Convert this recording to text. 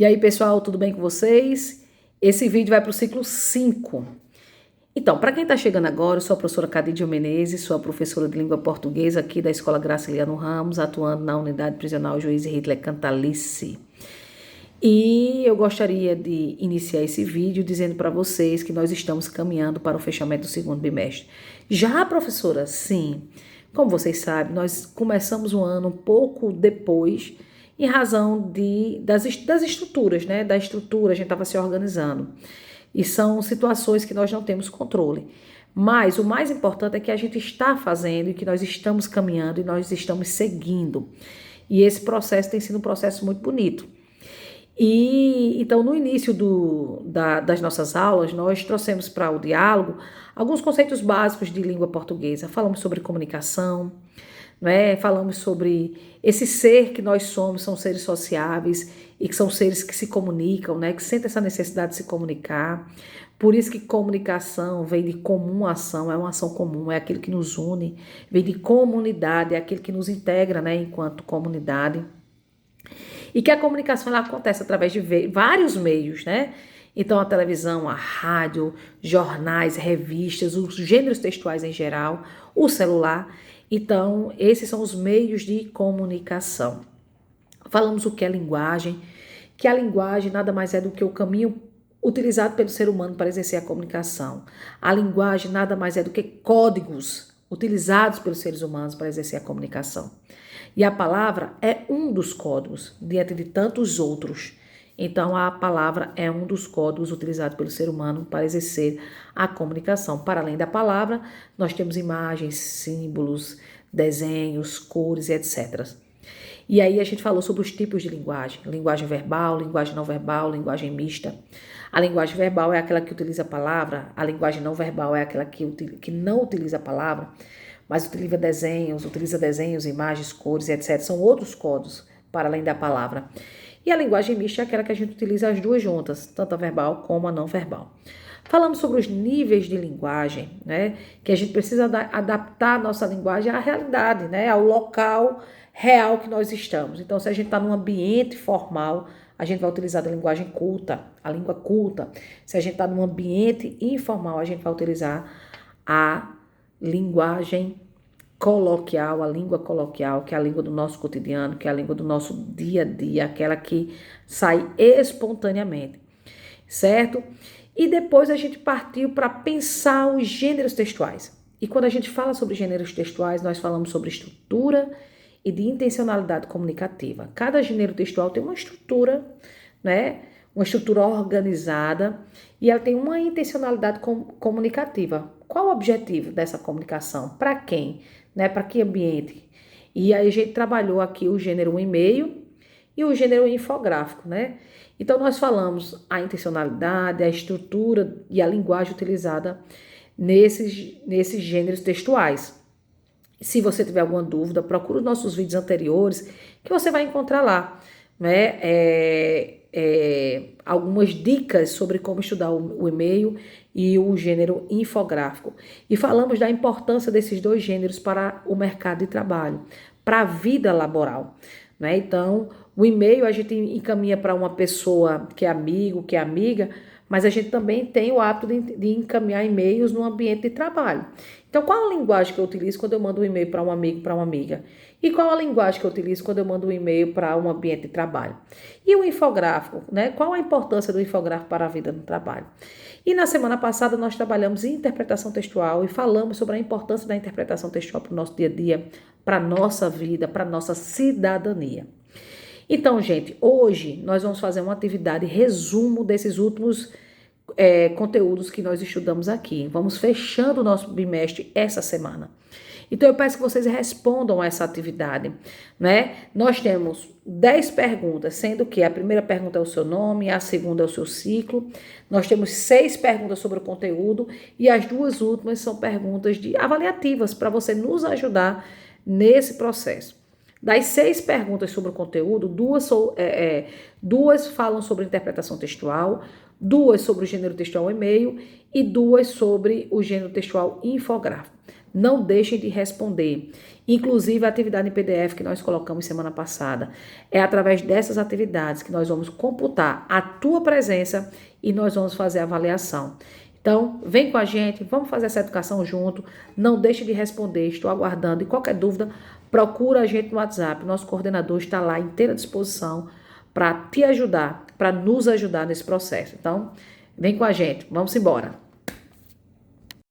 E aí, pessoal, tudo bem com vocês? Esse vídeo vai para o ciclo 5. Então, para quem está chegando agora, eu sou a professora Cadidio Menezes, sou a professora de língua portuguesa aqui da Escola Graciliano Ramos, atuando na unidade prisional Juiz Hitler Cantalice. E eu gostaria de iniciar esse vídeo dizendo para vocês que nós estamos caminhando para o fechamento do segundo bimestre. Já, professora? Sim. Como vocês sabem, nós começamos o ano um pouco depois, em razão das estruturas, né? Da estrutura, a gente estava se organizando. E são situações que nós não temos controle. Mas o mais importante é que a gente está fazendo e que nós estamos caminhando e nós estamos seguindo. E esse processo tem sido um processo muito bonito. E então, no início das nossas aulas, nós trouxemos para o diálogo alguns conceitos básicos de língua portuguesa. Falamos sobre comunicação, né? Falamos sobre esse ser que nós somos, são seres sociáveis e que são seres que se comunicam, né? Que sentem essa necessidade de se comunicar. Por isso que comunicação vem de comum ação, é uma ação comum, é aquilo que nos une. Vem de comunidade, é aquilo que nos integra, né? Enquanto comunidade. E que a comunicação ela acontece através de vários meios, né? Então, a televisão, a rádio, jornais, revistas, os gêneros textuais em geral, o celular. Então, esses são os meios de comunicação. Falamos o que é linguagem, que a linguagem nada mais é do que o caminho utilizado pelo ser humano para exercer a comunicação. A linguagem nada mais é do que códigos utilizados pelos seres humanos para exercer a comunicação. E a palavra é um dos códigos, diante de tantos outros. Então, a palavra é um dos códigos utilizados pelo ser humano para exercer a comunicação. Para além da palavra, nós temos imagens, símbolos, desenhos, cores, etc. E aí a gente falou sobre os tipos de linguagem. Linguagem verbal, linguagem não verbal, linguagem mista. A linguagem verbal é aquela que utiliza a palavra, a linguagem não verbal é aquela que não utiliza a palavra, mas utiliza desenhos, imagens, cores, etc. São outros códigos para além da palavra. E a linguagem mista é aquela que a gente utiliza as duas juntas, tanto a verbal como a não verbal. Falamos sobre os níveis de linguagem, né? Que a gente precisa adaptar a nossa linguagem à realidade, né? Ao local real que nós estamos. Então, se a gente está num ambiente formal, a gente vai utilizar a linguagem culta, a língua culta. Se a gente está num ambiente informal, a gente vai utilizar a linguagem coloquial, a língua coloquial, que é a língua do nosso cotidiano, que é a língua do nosso dia a dia, aquela que sai espontaneamente, certo? E depois a gente partiu para pensar os gêneros textuais. E quando a gente fala sobre gêneros textuais, nós falamos sobre estrutura e de intencionalidade comunicativa. Cada gênero textual tem uma estrutura, né? Uma estrutura organizada e ela tem uma intencionalidade comunicativa. Qual o objetivo dessa comunicação? Para quem? Né? Para que ambiente? E aí a gente trabalhou aqui o gênero e-mail e o gênero infográfico, né? Então nós falamos a intencionalidade, a estrutura e a linguagem utilizada nesses gêneros textuais. Se você tiver alguma dúvida, procure os nossos vídeos anteriores que você vai encontrar lá, né? Algumas dicas sobre como estudar o e-mail e o gênero infográfico. E falamos da importância desses dois gêneros para o mercado de trabalho, para a vida laboral, né? Então, o e-mail a gente encaminha para uma pessoa que é amigo, que é amiga, mas a gente também tem o hábito de encaminhar e-mails no ambiente de trabalho. Então, qual a linguagem que eu utilizo quando eu mando um e-mail para um amigo, para uma amiga? E qual a linguagem que eu utilizo quando eu mando um e-mail para um ambiente de trabalho? E o infográfico, né? Qual a importância do infográfico para a vida no trabalho? E na semana passada nós trabalhamos em interpretação textual e falamos sobre a importância da interpretação textual para o nosso dia a dia, para a nossa vida, para a nossa cidadania. Então, gente, hoje nós vamos fazer uma atividade resumo desses últimos conteúdos que nós estudamos aqui. Vamos fechando o nosso bimestre essa semana. Então, eu peço que vocês respondam a essa atividade, né? Nós temos 10 perguntas, sendo que a primeira pergunta é o seu nome, a segunda é o seu ciclo. Nós temos 6 perguntas sobre o conteúdo e as duas últimas são perguntas avaliativas para você nos ajudar nesse processo. Das 6 perguntas sobre o conteúdo, duas falam sobre interpretação textual, 2 sobre o gênero textual e-mail e 2 sobre o gênero textual infográfico. não deixem de responder. Inclusive a atividade em PDF que nós colocamos semana passada. É através dessas atividades que nós vamos computar a tua presença e nós vamos fazer a avaliação. Então, vem com a gente, vamos fazer essa educação junto. Não deixe de responder, estou aguardando. E qualquer dúvida, procura a gente no WhatsApp. Nosso coordenador está lá à inteira disposição para te ajudar, para nos ajudar nesse processo. Então, vem com a gente, vamos embora.